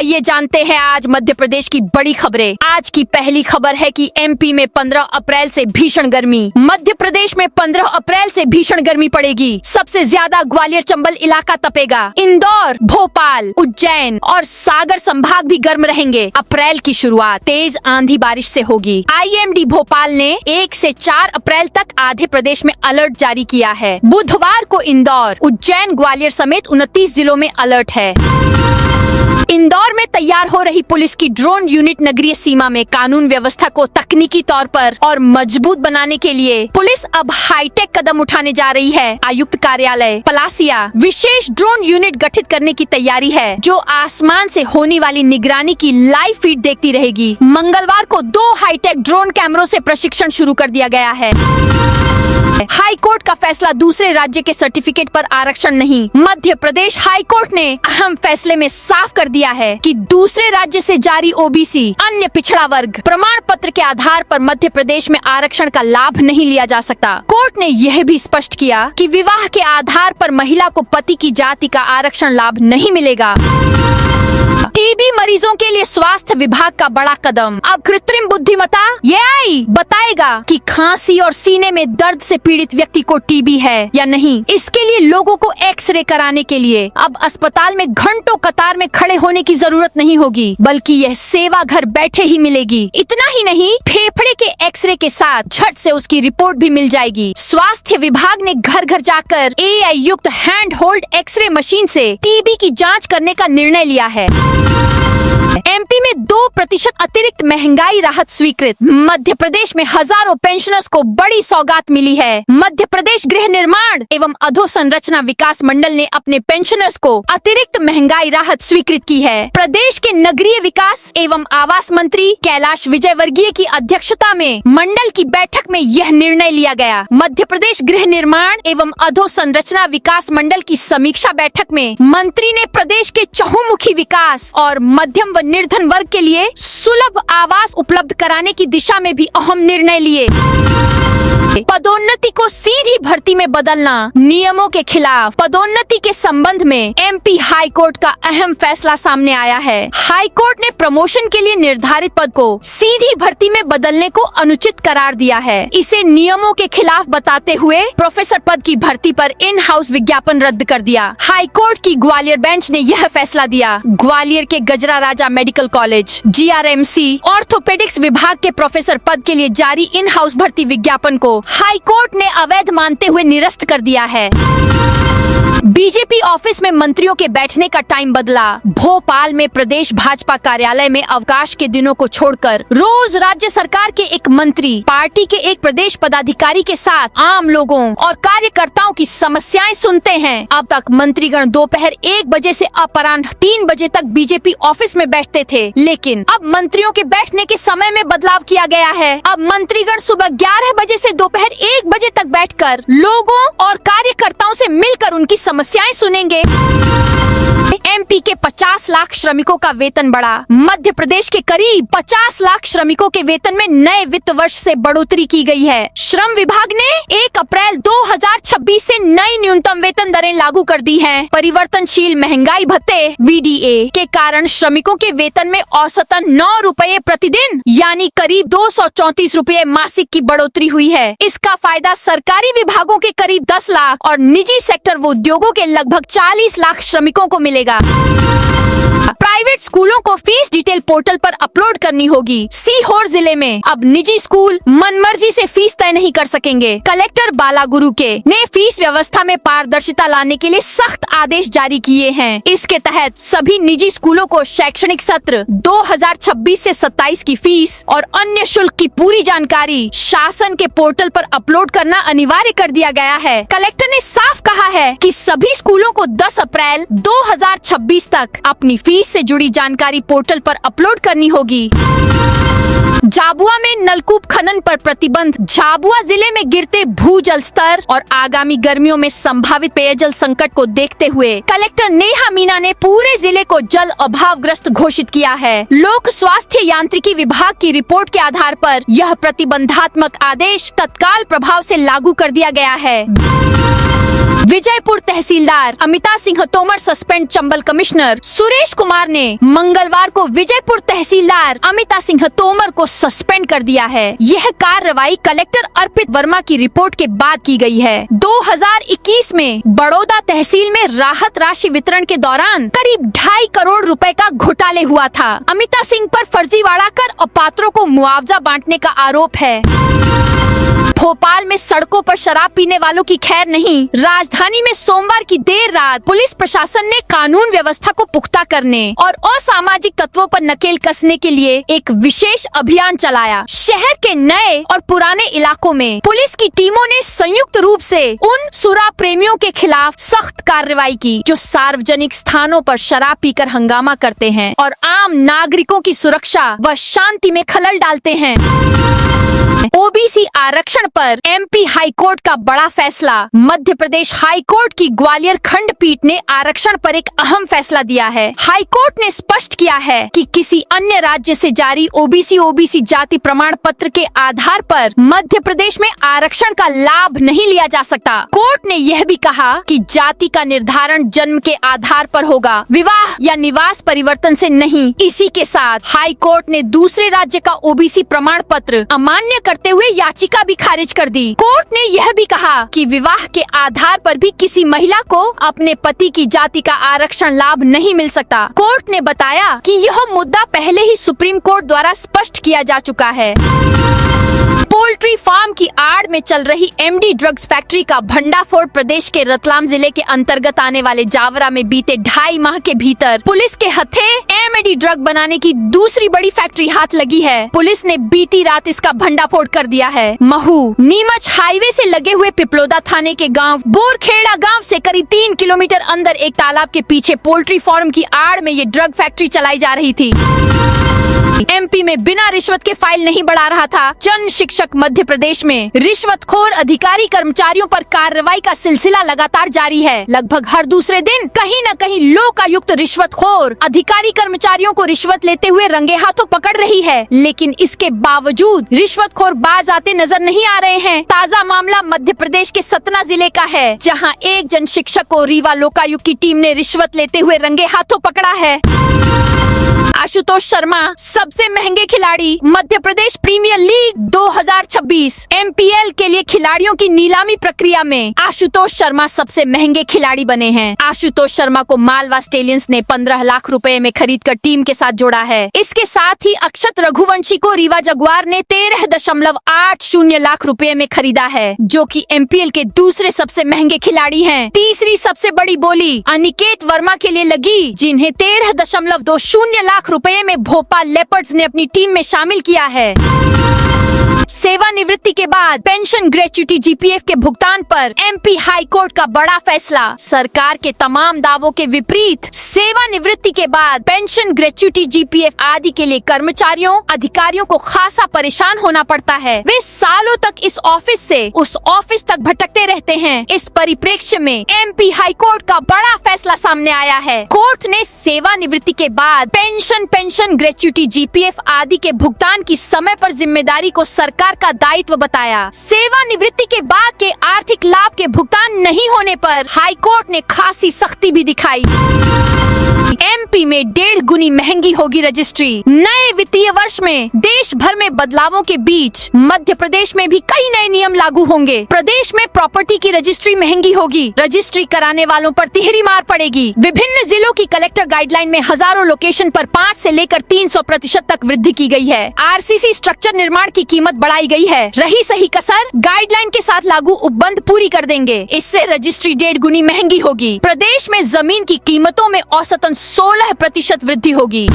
आइए जानते हैं आज मध्य प्रदेश की बड़ी खबरें। आज की पहली खबर है कि एमपी में 15 अप्रैल से भीषण गर्मी। मध्य प्रदेश में 15 अप्रैल से भीषण गर्मी पड़ेगी। सबसे ज्यादा ग्वालियर चंबल इलाका तपेगा। इंदौर, भोपाल, उज्जैन और सागर संभाग भी गर्म रहेंगे। अप्रैल की शुरुआत तेज आंधी बारिश से होगी। आईएमडी भोपाल ने 1 से 4 अप्रैल तक आधे प्रदेश में अलर्ट जारी किया है। बुधवार को इंदौर, उज्जैन, ग्वालियर समेत 29 जिलों में अलर्ट है। इंदौर में तैयार हो रही पुलिस की ड्रोन यूनिट नगरीय सीमा में कानून व्यवस्था को तकनीकी तौर पर और मजबूत बनाने के लिए पुलिस अब हाईटेक कदम उठाने जा रही है। आयुक्त कार्यालय पलासिया विशेष ड्रोन यूनिट गठित करने की तैयारी है, जो आसमान से होने वाली निगरानी की लाइव फीड देखती रहेगी। मंगलवार को 2 हाईटेक ड्रोन कैमरों से प्रशिक्षण शुरू कर दिया गया है। हाई कोर्ट का फैसला, दूसरे राज्य के सर्टिफिकेट पर आरक्षण नहीं। मध्य प्रदेश हाई कोर्ट ने अहम फैसले में साफ कर दिया है कि दूसरे राज्य से जारी ओबीसी अन्य पिछड़ा वर्ग प्रमाण पत्र के आधार पर मध्य प्रदेश में आरक्षण का लाभ नहीं लिया जा सकता। कोर्ट ने यह भी स्पष्ट किया कि विवाह के आधार पर महिला को पति की जाति का आरक्षण लाभ नहीं मिलेगा। टीबी मरीजों के लिए स्वास्थ्य विभाग का बड़ा कदम। अब कृत्रिम बुद्धिमत्ता एआई बताएगा कि खांसी और सीने में दर्द से पीड़ित व्यक्ति को टीबी है या नहीं। इसके लिए लोगों को एक्सरे कराने के लिए अब अस्पताल में घंटों कतार में खड़े होने की जरूरत नहीं होगी, बल्कि यह सेवा घर बैठे ही मिलेगी। इतना ही नहीं, फेफड़े के एक्सरे के साथ झट से उसकी रिपोर्ट भी मिल जाएगी। स्वास्थ्य विभाग ने घर घर जाकर एआई युक्त हैंड होल्ड एक्सरे मशीन से टीबी की जाँच करने का निर्णय लिया है। एमपी में 2% अतिरिक्त महंगाई राहत स्वीकृत। मध्य प्रदेश में हजारों पेंशनर्स को बड़ी सौगात मिली है। मध्य प्रदेश गृह निर्माण एवं अधोसंरचना विकास मंडल ने अपने पेंशनर्स को अतिरिक्त महंगाई राहत स्वीकृत की है। प्रदेश के नगरीय विकास एवं आवास मंत्री कैलाश विजयवर्गीय की अध्यक्षता में मंडल की बैठक में यह निर्णय लिया गया। मध्य प्रदेश गृह निर्माण एवं अधोसंरचना विकास मंडल की समीक्षा बैठक में मंत्री ने प्रदेश के चहुमुखी विकास और मध्यम व निर्धन वर्ग के लिए सुलभ आवास उपलब्ध कराने की दिशा में भी अहम निर्णय लिए। पदोन्नति को सीधी भर्ती में बदलना, नियमों के खिलाफ पदोन्नति के संबंध में एमपी हाई कोर्ट का अहम फैसला सामने आया है। हाई कोर्ट ने प्रमोशन के लिए निर्धारित पद को सीधी भर्ती में बदलने को अनुचित करार दिया है। इसे नियमों के खिलाफ बताते हुए प्रोफेसर पद की भर्ती पर इन हाउस विज्ञापन रद्द कर दिया। हाई कोर्ट की ग्वालियर बेंच ने यह फैसला दिया। ग्वालियर के गजरा राजा मेडिकल कॉलेज जीआरएमसी ऑर्थोपेडिक्स विभाग के प्रोफेसर पद के लिए जारी इन हाउस भर्ती विज्ञापन को हाई कोर्ट ने अवैध मानते हुए निरस्त कर दिया है। बीजेपी ऑफिस में मंत्रियों के बैठने का टाइम बदला। भोपाल में प्रदेश भाजपा कार्यालय में अवकाश के दिनों को छोड़कर रोज राज्य सरकार के एक मंत्री पार्टी के एक प्रदेश पदाधिकारी के साथ आम लोगों और कार्यकर्ताओं की समस्याएं सुनते हैं। अब तक मंत्रीगण दोपहर 1 बजे से अपराह्न 3 बजे तक बीजेपी ऑफिस में बैठते थे, लेकिन अब मंत्रियों के बैठने के समय में बदलाव किया गया है। अब मंत्रीगण सुबह 11 बजे से दोपहर 1 बजे तक बैठकर लोगों और कार्यकर्ताओं से मिलकर उनकी समस्याएं सुनेंगे। एमपी के 50 लाख श्रमिकों का वेतन बढ़ा। मध्य प्रदेश के करीब 50 लाख श्रमिकों के वेतन में नए वित्त वर्ष से बढ़ोतरी की गई है। श्रम विभाग ने 1 अप्रैल 2026 से नई न्यूनतम वेतन दरें लागू कर दी हैं। परिवर्तनशील महंगाई भत्ते वीडीए के कारण श्रमिकों के वेतन में औसतन 9 रुपए प्रतिदिन यानी करीब 234 रुपए मासिक की बढ़ोतरी हुई है। इसका फायदा सरकारी विभागों के करीब 10 लाख और निजी सेक्टर व उद्योगों के लगभग 40 लाख श्रमिकों को मिलेगा। प्राइवेट स्कूलों को फीस डिटेल पोर्टल पर अपलोड करनी होगी। सीहोर जिले में अब निजी स्कूल मनमर्जी से फीस तय नहीं कर सकेंगे। कलेक्टर बालागुरु के ने फीस व्यवस्था में पारदर्शिता लाने के लिए सख्त आदेश जारी किए हैं। इसके तहत सभी निजी स्कूलों को शैक्षणिक सत्र 2026 से 27 की फीस और अन्य शुल्क की पूरी जानकारी शासन के पोर्टल पर अपलोड करना अनिवार्य कर दिया गया है। कलेक्टर ने साफ कहा है कि सभी स्कूलों को 10 अप्रैल 2026 तक अपनी फीस से जुड़ी जानकारी पोर्टल पर अपलोड करनी होगी। झाबुआ में नलकूप खनन पर प्रतिबंध। झाबुआ जिले में गिरते भूजल स्तर और आगामी गर्मियों में संभावित पेयजल संकट को देखते हुए कलेक्टर नेहा मीना ने पूरे जिले को जल अभावग्रस्त घोषित किया है। लोक स्वास्थ्य यांत्रिकी विभाग की रिपोर्ट के आधार पर यह प्रतिबंधात्मक आदेश तत्काल प्रभाव से लागू कर दिया गया है। विजयपुर तहसीलदार अमिता सिंह तोमर सस्पेंड। चंबल कमिश्नर सुरेश कुमार ने ने मंगलवार को विजयपुर तहसीलदार अमिता सिंह तोमर को सस्पेंड कर दिया है। यह कार्रवाई कलेक्टर अर्पित वर्मा की रिपोर्ट के बाद की गई है। 2021 में बड़ौदा तहसील में राहत राशि वितरण के दौरान करीब 2.5 करोड़ रुपए का घोटाले हुआ था। अमिता सिंह पर फर्जीवाड़ा कर अपात्रों को मुआवजा बांटने का आरोप है। भोपाल में सड़कों पर शराब पीने वालों की खैर नहीं। राजधानी में सोमवार की देर रात पुलिस प्रशासन ने कानून व्यवस्था को पुख्ता करने और असामाजिक तत्वों पर नकेल कसने के लिए एक विशेष अभियान चलाया। शहर के नए और पुराने इलाकों में पुलिस की टीमों ने संयुक्त रूप से उन शराब प्रेमियों के खिलाफ सख्त कार्रवाई की जो सार्वजनिक स्थानों पर शराब पीकर हंगामा करते हैं और आम नागरिकों की सुरक्षा व शांति में खलल डालते हैं। ओबीसी आरक्षण पर एमपी हाईकोर्ट का बड़ा फैसला। मध्य प्रदेश हाईकोर्ट की ग्वालियर खंडपीठ ने आरक्षण पर एक अहम फैसला दिया है। हाईकोर्ट ने स्पष्ट किया है कि किसी अन्य राज्य से जारी ओबीसी जाति प्रमाण पत्र के आधार पर मध्य प्रदेश में आरक्षण का लाभ नहीं लिया जा सकता। कोर्ट ने यह भी कहा कि जाति का निर्धारण जन्म के आधार पर होगा, विवाह या निवास परिवर्तन से नहीं। इसी के साथ हाईकोर्ट ने दूसरे राज्य का ओबीसी प्रमाण पत्र अमान्य करते हुए याचिका भी खारिज कर दी। कोर्ट ने यह भी कहा कि विवाह के आधार पर भी किसी महिला को अपने पति की जाति का आरक्षण लाभ नहीं मिल सकता। कोर्ट ने बताया कि यह मुद्दा पहले ही सुप्रीम कोर्ट द्वारा स्पष्ट किया जा चुका है। पोल्ट्री फार्म की आड़ में चल रही एमडी ड्रग्स फैक्ट्री का भंडाफोड़ प्रदेश के रतलाम जिले के अंतर्गत आने वाले जावरा में बीते 2.5 माह के भीतर पुलिस के हथे एमडी ड्रग बनाने की दूसरी बड़ी फैक्ट्री हाथ लगी है। पुलिस ने बीती रात इसका भंडाफोड़ कर दिया है। महू नीमच हाईवे से लगे हुए पिपलोदा थाने के गांव बोरखेड़ा गांव से करीब 3 किलोमीटर अंदर एक तालाब के पीछे पोल्ट्री फार्म की आड़ में ये ड्रग फैक्ट्री चलाई जा रही थी। एमपी में बिना रिश्वत के फाइल नहीं बढ़ा रहा था। चंद शिक्षक मध्य प्रदेश में रिश्वतखोर अधिकारी कर्मचारियों पर कार्रवाई का सिलसिला लगातार जारी है। लगभग हर दूसरे दिन कहीं न कहीं लोकायुक्त रिश्वतखोर अधिकारी कर्मचारियों को रिश्वत लेते हुए रंगे हाथों पकड़ रही है, लेकिन इसके बावजूद रिश्वतखोर बाज आते नजर नहीं आ रहे हैं। ताजा मामला मध्य प्रदेश के सतना जिले का है, जहाँ एक जन शिक्षक को रीवा लोकायुक्त की टीम ने रिश्वत लेते हुए रंगे हाथों पकड़ा है। आशुतोष शर्मा सबसे महंगे खिलाड़ी। Madhya Pradesh premiere league 2026 MPL के लिए खिलाड़ियों की नीलामी प्रक्रिया में आशुतोष शर्मा सबसे महंगे खिलाड़ी बने हैं। आशुतोष शर्मा को मालवा स्टेलियंस ने 15 लाख रुपए में खरीदकर टीम के साथ जोड़ा है। इसके साथ ही अक्षत रघुवंशी को रीवा जगुआर ने 13.80 लाख रुपए में खरीदा है, जो कि एमपीएल के दूसरे सबसे महंगे खिलाड़ी हैं। तीसरी सबसे बड़ी बोली अनिकेत वर्मा के लिए लगी, जिन्हें 13.20 लाख रुपए में भोपाल लेपर्ड्स ने अपनी टीम में शामिल किया है। सेवानिवृत्ति के बाद पेंशन ग्रेच्युटी जीपीएफ के भुगतान पर एमपी हाई कोर्ट का बड़ा फैसला। सरकार के तमाम दावों के विपरीत सेवानिवृत्ति के बाद पेंशन ग्रेच्युटी जीपीएफ आदि के लिए कर्मचारियों अधिकारियों को खासा परेशान होना पड़ता है। वे सालों तक इस ऑफिस से उस ऑफिस तक भटकते रहते हैं। इस परिप्रेक्ष्य में एमपी हाई कोर्ट का बड़ा फैसला सामने आया है। कोर्ट ने सेवानिवृत्ति के बाद पेंशन ग्रेच्युटी जीपीएफ आदि के भुगतान की समय पर जिम्मेदारी को सरकार का दायित्व बताया। सेवानिवृत्ति के बाद के आर्थिक लाभ के भुगतान नहीं होने पर हाई कोर्ट ने खासी सख्ती भी दिखाई। एमपी में 1.5 गुनी महंगी होगी रजिस्ट्री। नए वित्तीय वर्ष में देश भर में बदलावों के बीच मध्य प्रदेश में भी कई नए नियम लागू होंगे। प्रदेश में प्रॉपर्टी की रजिस्ट्री महंगी होगी। रजिस्ट्री कराने वालों पर तिहरी मार पड़ेगी। विभिन्न जिलों की कलेक्टर गाइडलाइन में हजारों लोकेशन पर 5 से लेकर 300% तक वृद्धि की गई है। आरसीसी स्ट्रक्चर निर्माण की कीमत बढ़ाई गई है। रही सही कसर गाइडलाइन के साथ लागू उपबंध पूरी कर देंगे। इससे रजिस्ट्री 1.5 गुनी महंगी होगी। प्रदेश में जमीन की कीमतों में औसतन 16% वृद्धि होगी।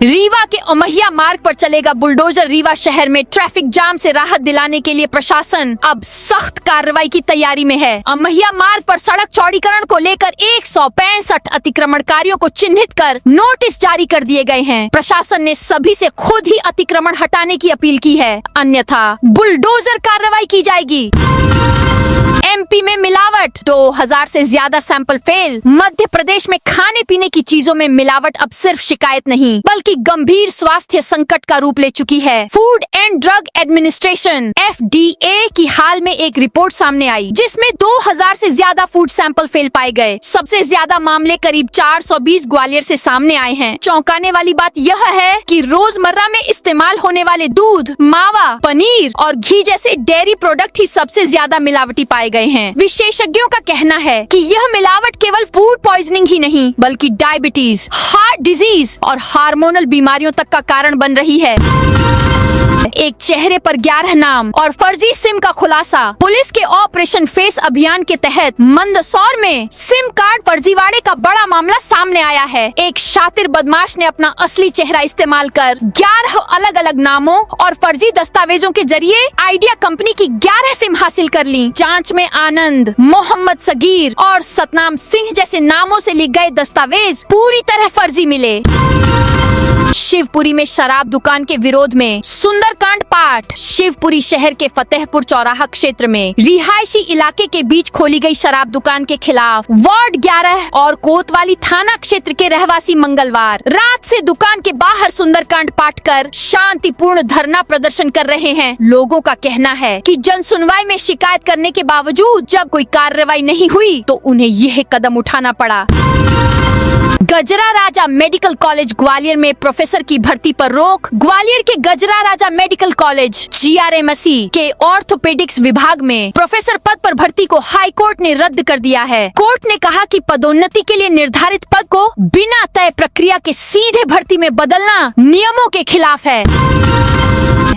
रीवा के अमहिया मार्ग पर चलेगा बुलडोजर। रीवा शहर में ट्रैफिक जाम से राहत दिलाने के लिए प्रशासन अब सख्त कार्रवाई की तैयारी में है। अमहिया मार्ग पर सड़क चौड़ीकरण को लेकर 165 अतिक्रमणकारियों को चिन्हित कर नोटिस जारी कर दिए गए हैं। प्रशासन ने सभी से खुद ही अतिक्रमण हटाने की अपील की है, अन्यथा बुलडोजर कार्रवाई की जाएगी। एमपी में मिलावट, 2000 से ज्यादा सैंपल फेल। मध्य प्रदेश में खाने पीने की चीजों में मिलावट अब सिर्फ शिकायत नहीं बल्कि गंभीर स्वास्थ्य संकट का रूप ले चुकी है। Food and drug administration FDA की हाल में एक रिपोर्ट सामने आई जिसमें 2000 से ज्यादा फूड सैंपल फेल पाए गए। सबसे ज्यादा मामले करीब 420 ग्वालियर से सामने आए हैं। चौंकाने वाली बात यह है कि रोजमर्रा में इस्तेमाल होने वाले दूध, मावा, पनीर और घी जैसे डेयरी प्रोडक्ट ही सबसे ज्यादा मिलावटी पाए गए हैं। विशेषज्ञों का कहना है कि यह मिलावट केवल फूड पॉइजनिंग ही नहीं बल्कि डायबिटीज, हार्ट डिजीज और हार्मोनल बीमारियों तक का कारण बन रही है। एक चेहरे पर 11 नाम और फर्जी सिम का खुलासा। पुलिस के ऑपरेशन फेस अभियान के तहत मंदसौर में सिम कार्ड फर्जीवाड़े का बड़ा मामला सामने आया है। एक शातिर बदमाश ने अपना असली चेहरा इस्तेमाल कर 11 अलग अलग नामों और फर्जी दस्तावेजों के जरिए आइडिया कंपनी की 11 सिम हासिल कर ली। जांच में आनंद, मोहम्मद सगीर और सतनाम सिंह जैसे नामों से लिखे गए दस्तावेज पूरी तरह फर्जी मिले। शिवपुरी में शराब दुकान के विरोध में सुंदरकांड पाठ। शिवपुरी शहर के फतेहपुर चौराहा क्षेत्र में रिहायशी इलाके के बीच खोली गई शराब दुकान के खिलाफ वार्ड 11 और कोतवाली थाना क्षेत्र के रहवासी मंगलवार रात से दुकान के बाहर सुंदरकांड पाठ कर शांतिपूर्ण धरना प्रदर्शन कर रहे हैं। लोगों का कहना है कि जन सुनवाई में शिकायत करने के बावजूद जब कोई कार्रवाई नहीं हुई तो उन्हें यह कदम उठाना पड़ा। गजरा राजा मेडिकल कॉलेज ग्वालियर में प्रोफेसर की भर्ती पर रोक। ग्वालियर के गजरा राजा मेडिकल कॉलेज GRMC के ऑर्थोपेडिक्स विभाग में प्रोफेसर पद पर भर्ती को हाई कोर्ट ने रद्द कर दिया है। कोर्ट ने कहा कि पदोन्नति के लिए निर्धारित पद को बिना तय प्रक्रिया के सीधे भर्ती में बदलना नियमों के खिलाफ है।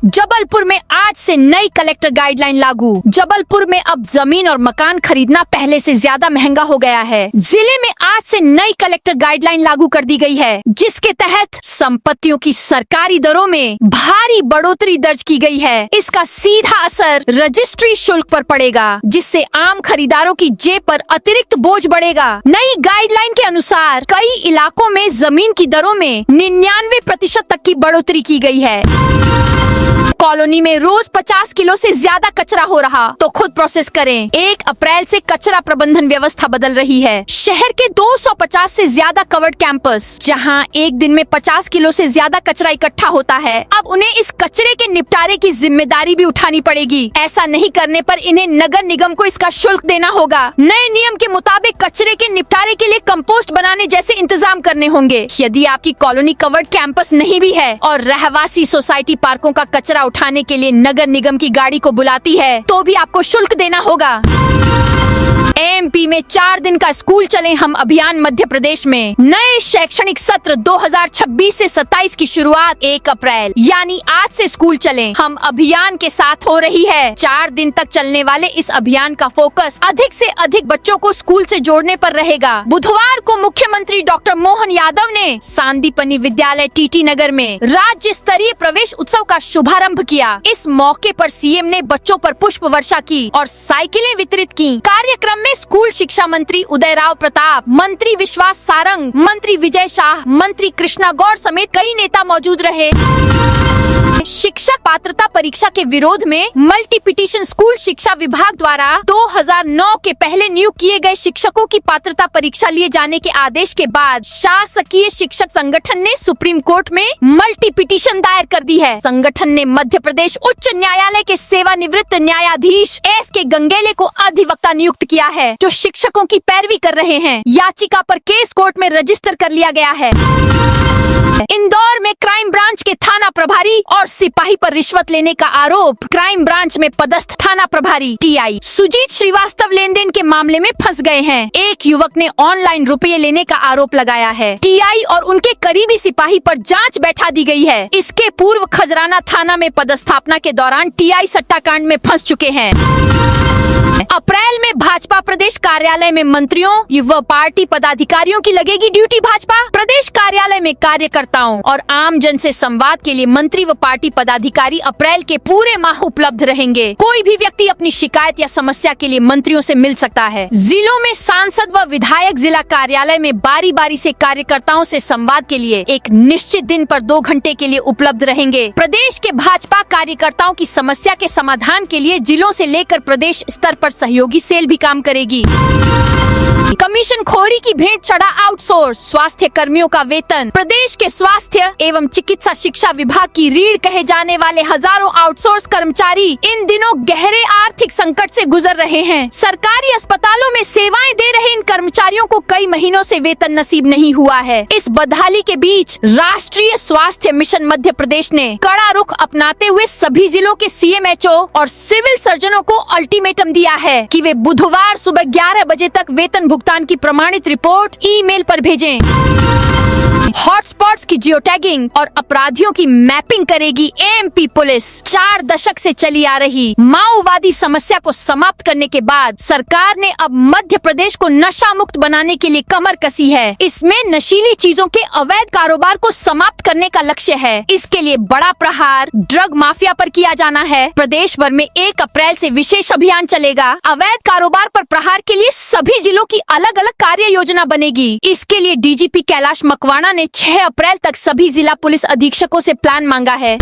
जबलपुर में आज से नई कलेक्टर गाइडलाइन लागू। जबलपुर में अब जमीन और मकान खरीदना पहले से ज्यादा महंगा हो गया है। जिले में आज से नई कलेक्टर गाइडलाइन लागू कर दी गई है जिसके तहत संपत्तियों की सरकारी दरों में भारी बढ़ोतरी दर्ज की गई है। इसका सीधा असर रजिस्ट्री शुल्क पर पड़ेगा जिससे आम खरीदारों की जेब पर अतिरिक्त बोझ बढ़ेगा। नई गाइडलाइन के अनुसार कई इलाकों में जमीन की दरों में 99% तक की बढ़ोतरी की गई है। कॉलोनी में रोज 50 किलो से ज्यादा कचरा हो रहा तो खुद प्रोसेस करें। 1 अप्रैल से कचरा प्रबंधन व्यवस्था बदल रही है। शहर के 250 से ज्यादा कवर्ड कैंपस जहां एक दिन में 50 किलो से ज्यादा कचरा इकट्ठा होता है, अब उन्हें इस कचरे के निपटारे की जिम्मेदारी भी उठानी पड़ेगी। ऐसा नहीं करने पर इन्हें नगर निगम को इसका शुल्क देना होगा। नए नियम के मुताबिक कचरे के निपटारे के लिए कंपोस्ट बनाने जैसे इंतजाम करने होंगे। यदि आपकी कॉलोनी कवर्ड कैंपस नहीं भी है और रहवासी सोसाइटी पार्कों का कचरा उठाने के लिए नगर निगम की गाड़ी को बुलाती है तो भी आपको शुल्क देना होगा। MP में 4 दिन का स्कूल चले हम अभियान मध्य प्रदेश में नए शैक्षणिक सत्र 2026 से 27 की शुरुआत 1 अप्रैल यानी आज से स्कूल चले हम अभियान के साथ हो रही है। 4 दिन तक चलने वाले इस अभियान का फोकस अधिक से अधिक बच्चों को स्कूल से जोड़ने पर रहेगा। बुधवार को मुख्यमंत्री डॉक्टर मोहन यादव ने सांदीपनि विद्यालय TT नगर में राज्य स्तरीय प्रवेश उत्सव का शुभारंभ किया। इस मौके पर CM ने बच्चों पर पुष्प वर्षा की और साइकिलें वितरित की। कार्यक्रम में स्कूल शिक्षा मंत्री उदय राव प्रताप, मंत्री विश्वास सारंग, मंत्री विजय शाह, मंत्री कृष्णा गौड़ समेत कई नेता मौजूद रहे। शिक्षक पात्रता परीक्षा के विरोध में मल्टी पिटीशन स्कूल शिक्षा विभाग द्वारा 2009 के पहले नियुक्त किए गए शिक्षकों की पात्रता परीक्षा लिए जाने के आदेश के बाद शासकीय शिक्षक संगठन ने सुप्रीम कोर्ट में मल्टी पिटीशन दायर कर दी है। संगठन ने मध्य प्रदेश उच्च न्यायालय के सेवानिवृत्त न्यायाधीश SK गंगेले को अधिवक्ता नियुक्त किया है जो शिक्षकों की पैरवी कर रहे हैं। याचिका पर केस कोर्ट में रजिस्टर कर लिया गया है। इंदौर में क्राइम ब्रांच के थाना प्रभारी और सिपाही पर रिश्वत लेने का आरोप। क्राइम ब्रांच में पदस्थ थाना प्रभारी TI सुजीत श्रीवास्तव लेन देन के मामले में फंस गए हैं। एक युवक ने ऑनलाइन रुपये लेने का आरोप लगाया है। TI और उनके करीबी सिपाही पर जांच बैठा दी गई है। इसके पूर्व खजराना थाना में पदस्थापना के दौरान TI सट्टाकांड में फंस चुके हैं। अप्रैल में भाजपा प्रदेश कार्यालय में मंत्रियों व पार्टी पदाधिकारियों की लगेगी ड्यूटी। भाजपा प्रदेश कार्यालय में कार्यकर्ता कार्यकर्ताओं और आम जन से संवाद के लिए मंत्री व पार्टी पदाधिकारी अप्रैल के पूरे माह उपलब्ध रहेंगे। कोई भी व्यक्ति अपनी शिकायत या समस्या के लिए मंत्रियों से मिल सकता है। जिलों में सांसद व विधायक जिला कार्यालय में बारी बारी से कार्यकर्ताओं से संवाद के लिए एक निश्चित दिन पर 2 घंटे के लिए उपलब्ध रहेंगे। प्रदेश के भाजपा कार्यकर्ताओं की समस्या के समाधान के लिए जिलों से लेकर प्रदेश स्तर पर सहयोगी सेल भी काम करेगी। कमीशन खोरी की भेंट चढ़ा आउटसोर्स स्वास्थ्य कर्मियों का वेतन। प्रदेश के स्वास्थ्य एवं चिकित्सा शिक्षा विभाग की रीढ़ कहे जाने वाले हजारों आउटसोर्स कर्मचारी इन दिनों गहरे आर्थिक संकट से गुजर रहे हैं। सरकारी अस्पतालों में सेवाएं दे रहे इन कर्मचारियों को कई महीनों से वेतन नसीब नहीं हुआ है। इस बदहाली के बीच राष्ट्रीय स्वास्थ्य मिशन मध्य प्रदेश ने कड़ा रुख अपनाते हुए सभी जिलों के CMHO और सिविल सर्जनों को अल्टीमेटम दिया है कि वे बुधवार सुबह 11 बजे तक वेतन भुगतान की प्रमाणित रिपोर्ट ईमेल पर भेजें। हॉटस्पॉट्स की जियो टैगिंग और अपराधियों की मैपिंग करेगी MP पुलिस। 4 दशक से चली आ रही माओवादी समस्या को समाप्त करने के बाद सरकार ने अब मध्य प्रदेश को नशा मुक्त बनाने के लिए कमर कसी है। इसमें नशीली चीजों के अवैध कारोबार को समाप्त करने का लक्ष्य है। इसके लिए बड़ा प्रहार ड्रग माफिया पर किया जाना है। प्रदेश भर में 1 अप्रैल से विशेष अभियान चलेगा। अवैध कारोबार पर प्रहार के लिए सभी जिलों की अलग अलग कार्य योजना बनेगी। इसके लिए DGP कैलाश मकवाना ने 6 अप्रैल तक सभी जिला पुलिस अधीक्षकों से प्लान मांगा है।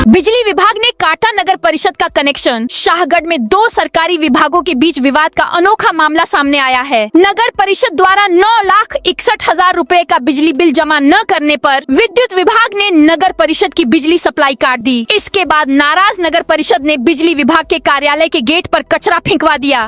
बिजली विभाग ने कांटा नगर परिषद का कनेक्शन। शाहगढ़ में 2 सरकारी विभागों के बीच विवाद का अनोखा मामला सामने आया है। नगर परिषद द्वारा 9,61,000 रुपए का बिजली बिल जमा न करने पर विद्युत विभाग ने नगर परिषद की बिजली सप्लाई काट दी। इसके बाद नाराज नगर परिषद ने बिजली विभाग के कार्यालय के गेट पर कचरा फेंकवा दिया।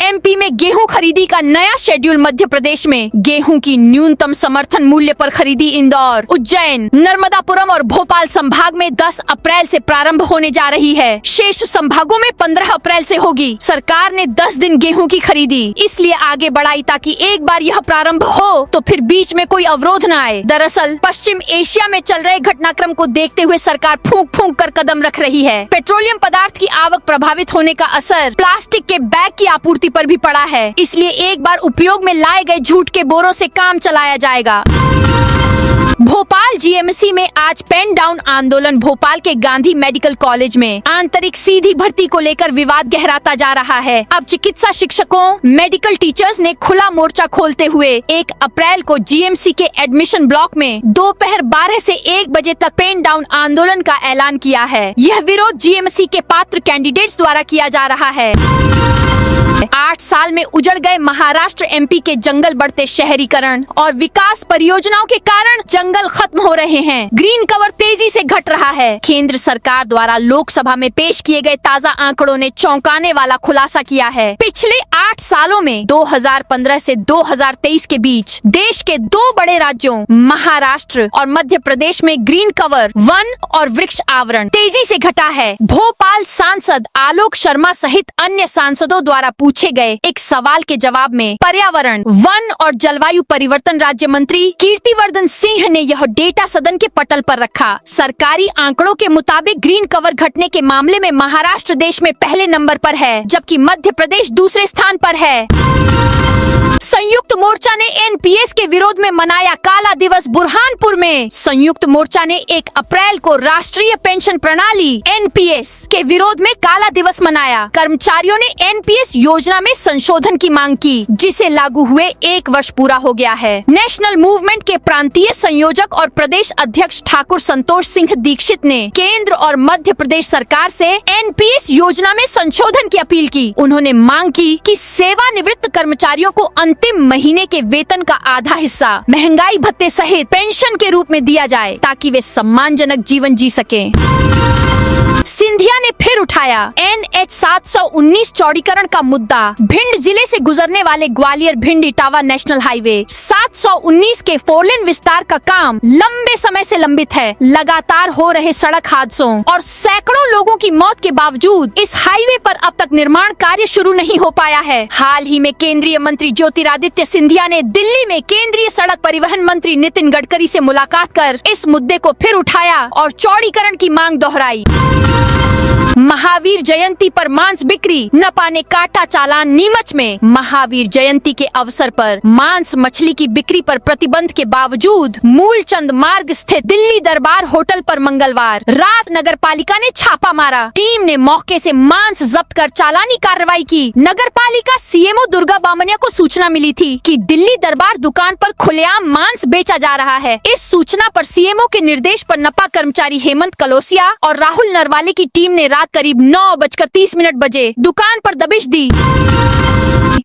MP में गेहूं खरीदी का नया शेड्यूल। मध्य प्रदेश में गेहूं की न्यूनतम समर्थन मूल्य पर खरीदी इंदौर, उज्जैन, नर्मदापुरम और भोपाल संभाग में 10 अप्रैल से प्रारंभ होने जा रही है। शेष संभागों में 15 अप्रैल से होगी। सरकार ने 10 दिन गेहूं की खरीदी इसलिए आगे बढ़ाई ताकि एक बार यह प्रारंभ हो तो फिर बीच में कोई अवरोध न आए। दरअसल पश्चिम एशिया में चल रहे घटनाक्रम को देखते हुए सरकार फूंक फूंक कर कदम रख रही है। पेट्रोलियम पदार्थ की आवक प्रभावित होने का असर प्लास्टिक के बैग की आपूर्ति पर भी पड़ा है। इसलिए एक बार उपयोग में लाए गए जूट के बोरों से काम चलाया जाएगा। भोपाल GMC में आज पेन डाउन आंदोलन। भोपाल के गांधी मेडिकल कॉलेज में आंतरिक सीधी भर्ती को लेकर विवाद गहराता जा रहा है। अब चिकित्सा शिक्षकों, मेडिकल टीचर्स ने खुला मोर्चा खोलते हुए 1 अप्रैल को GMC के एडमिशन ब्लॉक में दोपहर 12 से 1 बजे तक पेन डाउन आंदोलन का ऐलान किया है। यह विरोध GMC के पात्र कैंडिडेट्स द्वारा किया जा रहा है। 8 साल में उजड़ गए महाराष्ट्र MP के जंगल। बढ़ते शहरीकरण और विकास परियोजनाओं के कारण जंगल खत्म हो रहे हैं। ग्रीन कवर तेजी से घट रहा है। केंद्र सरकार द्वारा लोकसभा में पेश किए गए ताजा आंकड़ों ने चौंकाने वाला खुलासा किया है। पिछले 8 सालों में 2015 से 2023 के बीच देश के 2 बड़े राज्यों महाराष्ट्र और मध्य प्रदेश में ग्रीन कवर, वन और वृक्ष आवरण तेजी से घटा है। भोपाल सांसद आलोक शर्मा सहित अन्य सांसदों द्वारा पूछे गए एक सवाल के जवाब में पर्यावरण, वन और जलवायु परिवर्तन राज्य मंत्री कीर्तिवर्धन सिंह ने यह डेटा सदन के पटल पर रखा। सरकारी आंकड़ों के मुताबिक ग्रीन कवर घटने के मामले में महाराष्ट्र देश में पहले नंबर पर है, जबकि मध्य प्रदेश दूसरे स्थान पर है। संयुक्त मोर्चा ने NPS के विरोध में मनाया काला दिवस। बुरहानपुर में संयुक्त मोर्चा ने 1 अप्रैल को राष्ट्रीय पेंशन प्रणाली NPS के विरोध में काला दिवस मनाया। कर्मचारियों ने NPS योजना में संशोधन की मांग की, जिसे लागू हुए 1 वर्ष पूरा हो गया है। नेशनल मूवमेंट के प्रांतीय संयोजक और प्रदेश अध्यक्ष ठाकुर संतोष सिंह दीक्षित ने केंद्र और मध्य प्रदेश सरकार से NPS योजना में संशोधन की अपील की। उन्होंने मांग की कि सेवानिवृत्त कर्मचारियों को अंतिम महीने के वेतन का आधा हिस्सा महंगाई भत्ते सहित पेंशन के रूप में दिया जाए ताकि वे सम्मानजनक जीवन जी सकें। सिंधिया ने फिर उठाया NH 719 चौड़ीकरण का मुद्दा। भिंड जिले से गुजरने वाले ग्वालियर भिंड इटावा नेशनल हाईवे 719 के 4 लेन विस्तार का काम लंबे समय से लंबित है। लगातार हो रहे सड़क हादसों और सैकड़ों लोगों की मौत के बावजूद इस हाईवे पर अब तक निर्माण कार्य शुरू नहीं हो पाया है। हाल ही में केंद्रीय मंत्री ज्योतिरादित्य सिंधिया ने दिल्ली में केंद्रीय सड़क परिवहन मंत्री नितिन गडकरी से मुलाकात कर इस मुद्दे को फिर उठाया और चौड़ीकरण की मांग दोहराई। महावीर जयंती पर मांस बिक्री, नपा ने काटा चालान नीमच में। महावीर जयंती के अवसर पर मांस मछली की बिक्री पर प्रतिबंध के बावजूद मूलचंद मार्ग स्थित दिल्ली दरबार होटल पर मंगलवार रात नगर पालिका ने छापा मारा। टीम ने मौके से मांस जब्त कर चालानी कार्रवाई की। नगर पालिका सीएमओ दुर्गा बामनिया को सूचना मिली थी कि दिल्ली दरबार दुकान पर खुलेआम मांस बेचा जा रहा है। इस सूचना पर सीएमओ के निर्देश पर नपा कर्मचारी हेमंत कलोसिया और राहुल नरवाले की टीम ने रात करीब 9:30 बजे दुकान पर दबिश दी।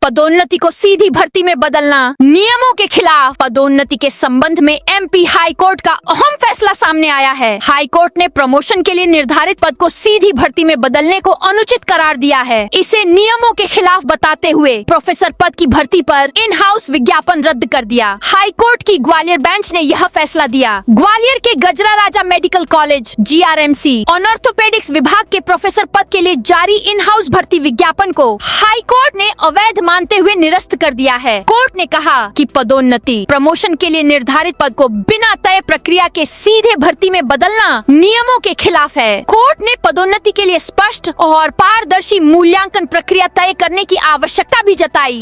पदोन्नति को सीधी भर्ती में बदलना, नियमों के खिलाफ पदोन्नति के संबंध में एमपी हाई कोर्ट का अहम फैसला सामने आया है। हाई कोर्ट ने प्रमोशन के लिए निर्धारित पद को सीधी भर्ती में बदलने को अनुचित करार दिया है। इसे नियमों के खिलाफ बताते हुए प्रोफेसर पद की भर्ती पर इन हाउस विज्ञापन रद्द कर दिया। हाई कोर्ट की ग्वालियर बेंच ने यह फैसला दिया। ग्वालियर के गजरा राजा मेडिकल कॉलेज GRMC ऑर्थोपेडिक्स विभाग के प्रोफेसर पद के लिए जारी इन हाउस भर्ती विज्ञापन को हाई कोर्ट ने अवैध मानते हुए निरस्त कर दिया है। कोर्ट ने कहा कि पदोन्नति प्रमोशन के लिए निर्धारित पद को बिना तय प्रक्रिया के सीधे भर्ती में बदलना नियमों के खिलाफ है। कोर्ट ने पदोन्नति के लिए स्पष्ट और पारदर्शी मूल्यांकन प्रक्रिया तय करने की आवश्यकता भी जताई।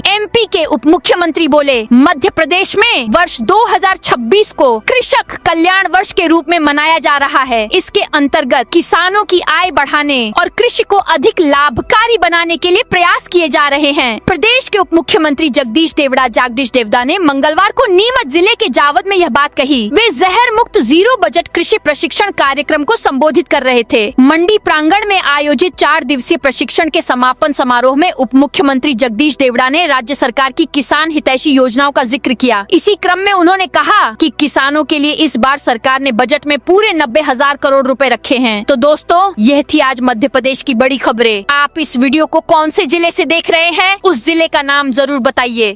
एमपी के उप मुख्यमंत्री बोले, मध्य प्रदेश में वर्ष 2026 को कृषक कल्याण वर्ष के रूप में मनाया जा रहा है। इसके अंतर्गत किसानों की आय बढ़ाने और कृषि को अधिक लाभकारी बनाने के लिए प्रयास किए जा रहे हैं। प्रदेश के उप मुख्यमंत्री जगदीश देवड़ा ने मंगलवार को नीमच जिले के जावद में यह बात कही। वे जहर मुक्त जीरो बजट कृषि प्रशिक्षण कार्यक्रम को संबोधित कर रहे थे। मंडी प्रांगण में आयोजित 4 दिवसीय प्रशिक्षण के समापन समारोह में उप मुख्यमंत्री जगदीश देवड़ा ने राज्य सरकार की किसान हितैषी योजनाओं का जिक्र किया। इसी क्रम में उन्होंने कहा कि किसानों के लिए इस बार सरकार ने बजट में पूरे 90,000 करोड़ रुपए रखे हैं। तो दोस्तों, यह थी आज मध्य प्रदेश की बड़ी खबरें। आप इस वीडियो को कौन से जिले से देख रहे हैं, उस जिले का नाम जरूर बताइए।